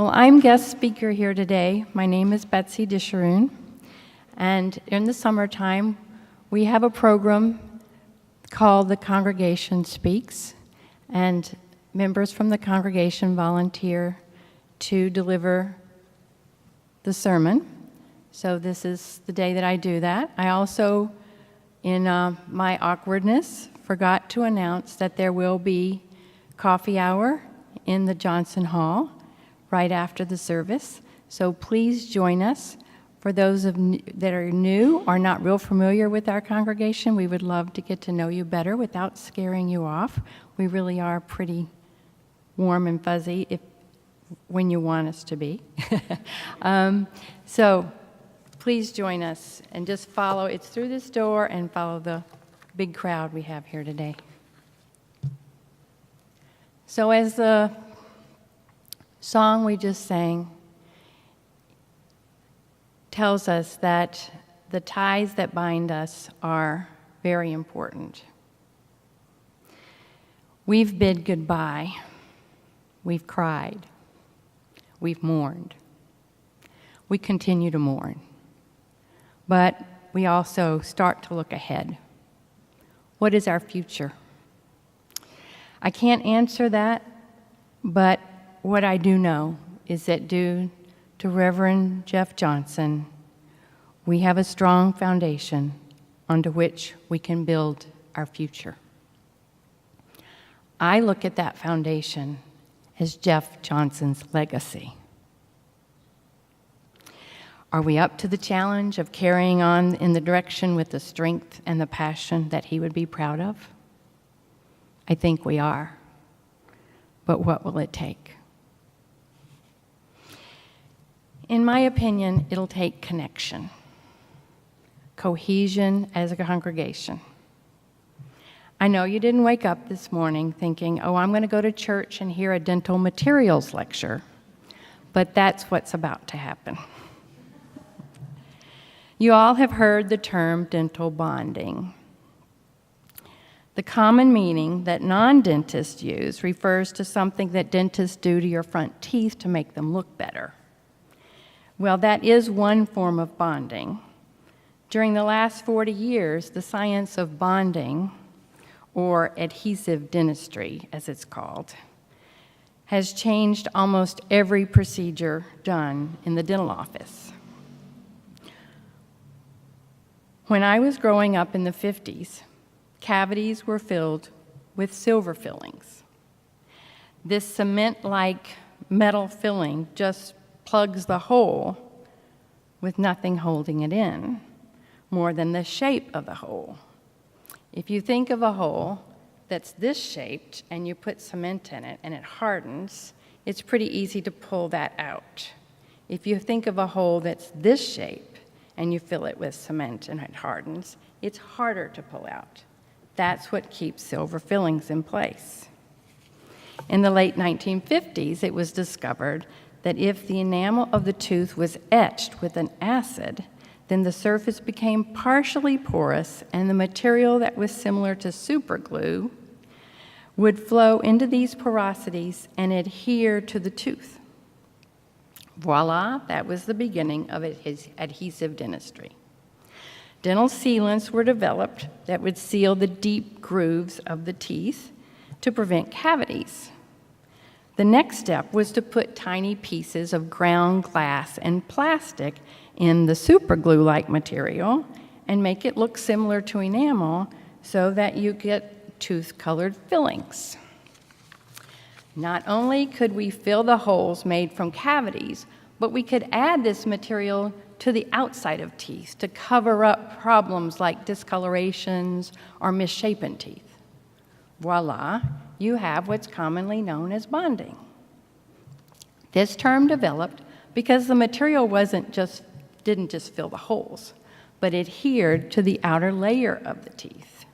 Well, I'm guest speaker here today. My name is Betsy Disharoon, and in the summertime, we have a program called The Congregation Speaks, and members from the congregation volunteer to deliver the sermon. So this is the day that I do that. I also, in my awkwardness, forgot to announce that there will be coffee hour in the Johnson Hall right after the service. So please join us. For those that are new or not real familiar with our congregation, we would love to get to know you better without scaring you off. We really are pretty warm and fuzzy when you want us to be. So please join us and just follow. It's through this door and follow the big crowd we have here today. So as the song we just sang tells us that the ties that bind us are very important. We've bid goodbye. We've cried. We've mourned. We continue to mourn. But we also start to look ahead. What is our future? I can't answer that, but what I do know is that due to Reverend Jeff Johnson, we have a strong foundation onto which we can build our future. I look at that foundation as Jeff Johnson's legacy. Are we up to the challenge of carrying on in the direction with the strength and the passion that he would be proud of? I think we are. But what will it take? In my opinion, it'll take connection, cohesion as a congregation. I know you didn't wake up this morning thinking, oh, I'm going to go to church and hear a dental materials lecture, but that's what's about to happen. You all have heard the term dental bonding. The common meaning that non-dentists use refers to something that dentists do to your front teeth to make them look better. Well, that is one form of bonding. During the last 40 years, the science of bonding, or adhesive dentistry, as it's called, has changed almost every procedure done in the dental office. When I was growing up in the 50s, cavities were filled with silver fillings. This cement-like metal filling just plugs the hole with nothing holding it in, more than the shape of the hole. If you think of a hole that's this shaped and you put cement in it and it hardens, it's pretty easy to pull that out. If you think of a hole that's this shape and you fill it with cement and it hardens, it's harder to pull out. That's what keeps silver fillings in place. In the late 1950s, it was discovered that if the enamel of the tooth was etched with an acid, then the surface became partially porous and the material that was similar to superglue would flow into these porosities and adhere to the tooth. Voila, that was the beginning of adhesive dentistry. Dental sealants were developed that would seal the deep grooves of the teeth to prevent cavities. The next step was to put tiny pieces of ground glass and plastic in the superglue like material and make it look similar to enamel so that you get tooth-colored fillings. Not only could we fill the holes made from cavities, but we could add this material to the outside of teeth to cover up problems like discolorations or misshapen teeth. Voila, you have what's commonly known as bonding. This term developed because the material didn't just fill the holes, but adhered to the outer layer of the teeth.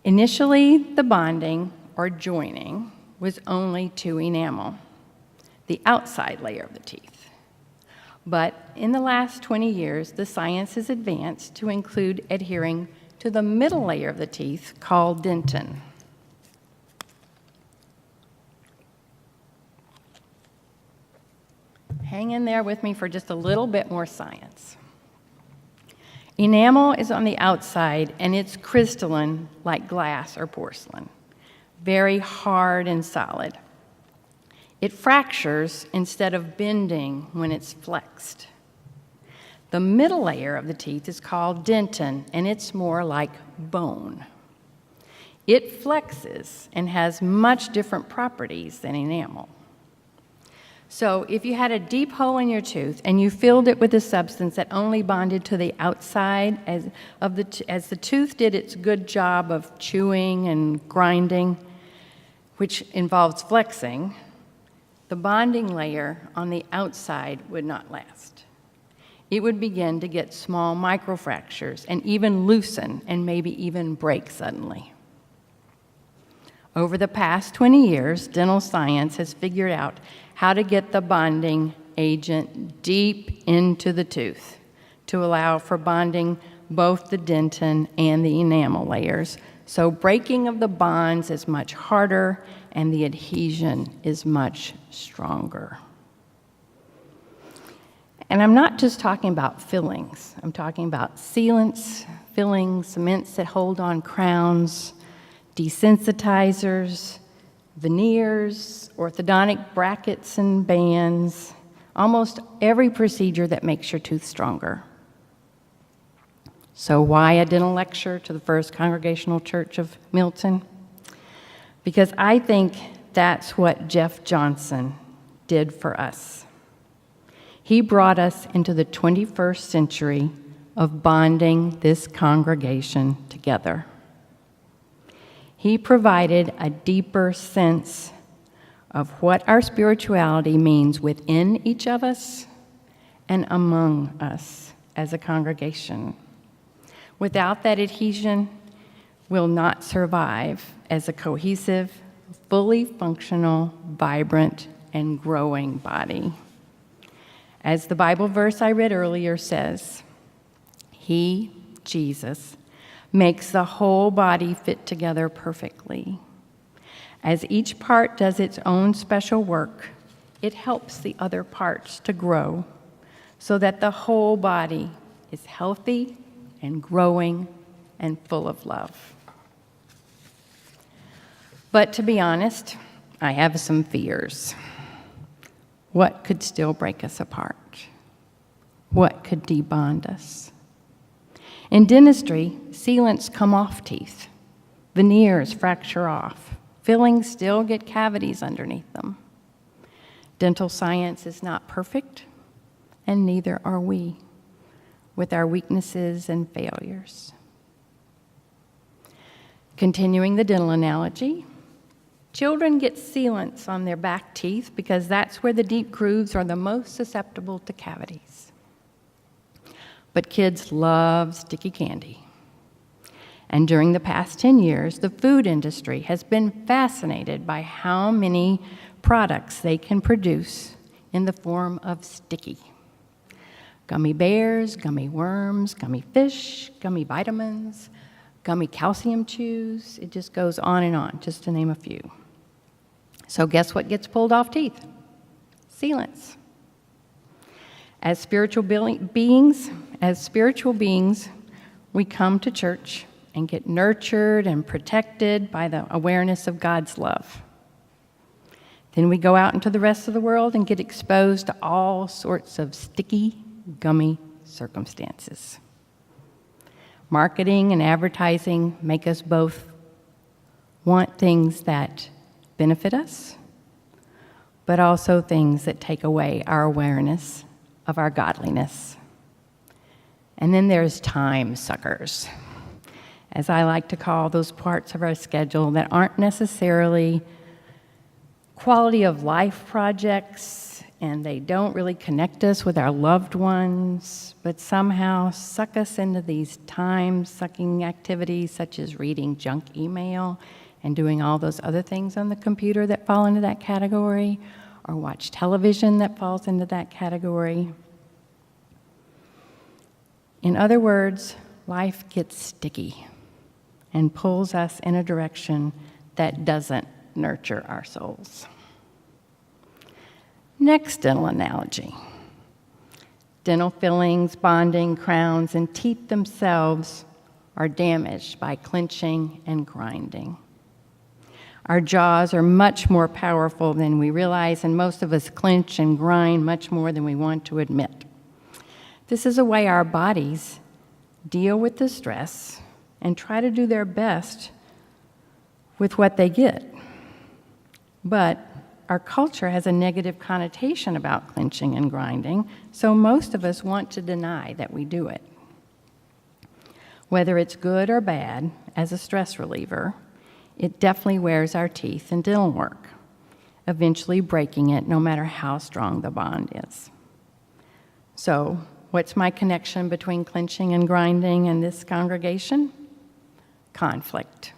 Initially, the bonding, or joining, was only to enamel, the outside layer of the teeth. But in the last 20 years, the science has advanced to include adhering to the middle layer of the teeth called dentin. Hang in there with me for just a little bit more science. Enamel is on the outside, and it's crystalline like glass or porcelain, very hard and solid. It fractures instead of bending when it's flexed. The middle layer of the teeth is called dentin, and it's more like bone. It flexes and has much different properties than enamel. So if you had a deep hole in your tooth and you filled it with a substance that only bonded to the outside as the tooth did its good job of chewing and grinding, which involves flexing, the bonding layer on the outside would not last. It would begin to get small microfractures and even loosen and maybe even break suddenly. Over the past 20 years, dental science has figured out how to get the bonding agent deep into the tooth to allow for bonding both the dentin and the enamel layers. So breaking of the bonds is much harder and the adhesion is much stronger. And I'm not just talking about fillings. I'm talking about sealants, fillings, cements that hold on crowns, desensitizers, veneers, orthodontic brackets and bands, almost every procedure that makes your tooth stronger. So why a dental lecture to the First Congregational Church of Milton? Because I think that's what Jeff Johnson did for us. He brought us into the 21st century of bonding this congregation together. He provided a deeper sense of what our spirituality means within each of us and among us as a congregation. Without that adhesion, we'll not survive as a cohesive, fully functional, vibrant, and growing body. As the Bible verse I read earlier says, He, Jesus, makes the whole body fit together perfectly. As each part does its own special work, it helps the other parts to grow so that the whole body is healthy and growing and full of love. But to be honest, I have some fears. What could still break us apart? What could debond us? In dentistry, sealants come off teeth. Veneers fracture off. Fillings still get cavities underneath them. Dental science is not perfect, and neither are we, with our weaknesses and failures. Continuing the dental analogy, children get sealants on their back teeth because that's where the deep grooves are the most susceptible to cavities. But kids love sticky candy. And during the past 10 years, the food industry has been fascinated by how many products they can produce in the form of sticky. Gummy bears, gummy worms, gummy fish, gummy vitamins, gummy calcium chews. It just goes on, just to name a few. So guess what gets pulled off teeth? Sealants. As spiritual beings, we come to church and get nurtured and protected by the awareness of God's love. Then we go out into the rest of the world and get exposed to all sorts of sticky, gummy circumstances. Marketing and advertising make us both want things that benefit us, but also things that take away our awareness of our godliness. And then there's time suckers, as I like to call those parts of our schedule that aren't necessarily quality of life projects, and they don't really connect us with our loved ones, but somehow suck us into these time-sucking activities such as reading junk email and doing all those other things on the computer that fall into that category, or watch television that falls into that category. In other words, life gets sticky and pulls us in a direction that doesn't nurture our souls. Next dental analogy. Dental fillings, bonding, crowns, and teeth themselves are damaged by clenching and grinding. Our jaws are much more powerful than we realize, and most of us clench and grind much more than we want to admit. This is a way our bodies deal with the stress and try to do their best with what they get. But our culture has a negative connotation about clenching and grinding, so most of us want to deny that we do it. Whether it's good or bad, as a stress reliever, it definitely wears our teeth in dental work, eventually breaking it no matter how strong the bond is. So, what's my connection between clenching and grinding and this congregation? Conflict.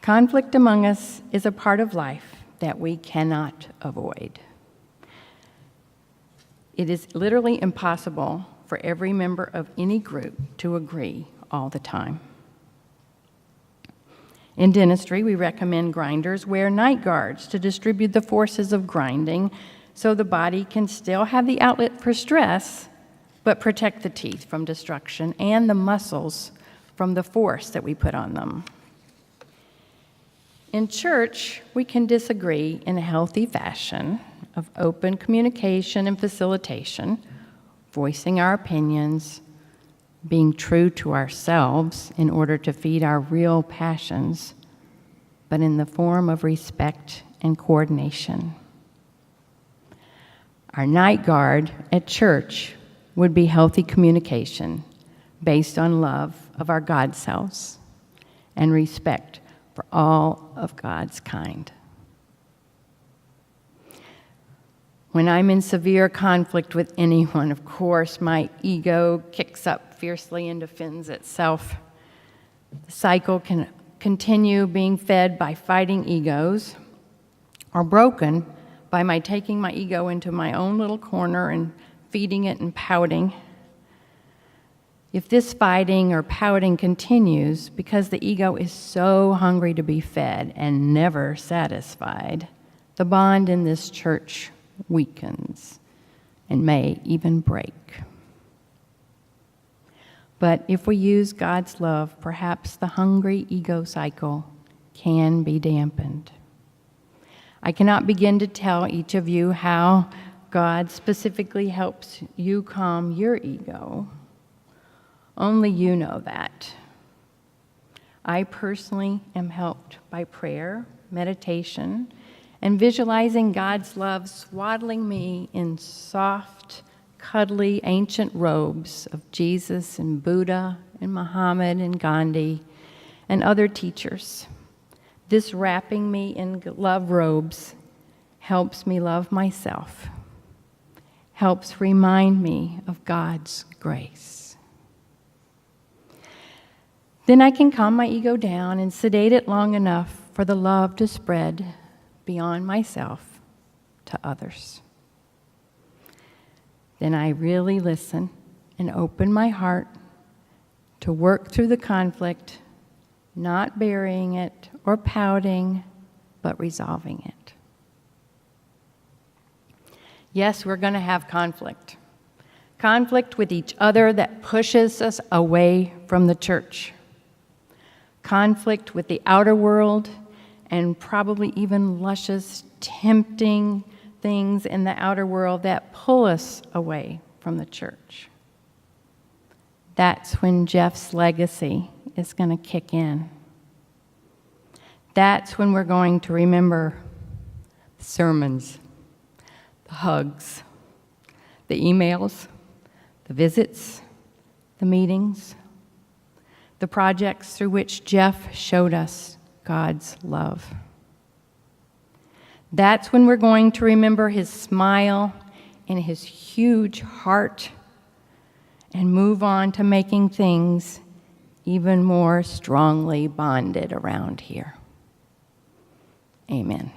Conflict among us is a part of life that we cannot avoid. It is literally impossible for every member of any group to agree all the time. In dentistry, we recommend grinders wear night guards to distribute the forces of grinding so the body can still have the outlet for stress, but protect the teeth from destruction and the muscles from the force that we put on them. In church, we can disagree in a healthy fashion of open communication and facilitation, voicing our opinions, being true to ourselves in order to feed our real passions, but in the form of respect and coordination. Our night guard at church would be healthy communication based on love of our God selves and respect for all of God's kind. When I'm in severe conflict with anyone, of course, my ego kicks up fiercely and defends itself. The cycle can continue being fed by fighting egos, or broken by my taking my ego into my own little corner and feeding it and pouting. If this fighting or pouting continues because the ego is so hungry to be fed and never satisfied, the bond in this church weakens and may even break. But if we use God's love, perhaps the hungry ego cycle can be dampened. I cannot begin to tell each of you how God specifically helps you calm your ego. Only you know that. I personally am helped by prayer, meditation, and visualizing God's love swaddling me in soft, cuddly, ancient robes of Jesus and Buddha and Muhammad and Gandhi and other teachers. This wrapping me in love robes helps me love myself, helps remind me of God's grace. Then I can calm my ego down and sedate it long enough for the love to spread beyond myself to others. Then I really listen and open my heart to work through the conflict, not burying it or pouting, but resolving it. Yes, we're going to have conflict. Conflict with each other that pushes us away from the church. Conflict with the outer world, and probably even luscious, tempting things in the outer world that pull us away from the church. That's when Jeff's legacy is going to kick in. That's when we're going to remember the sermons, the hugs, the emails, the visits, the meetings, the projects through which Jeff showed us God's love. That's when we're going to remember his smile and his huge heart and move on to making things even more strongly bonded around here. Amen.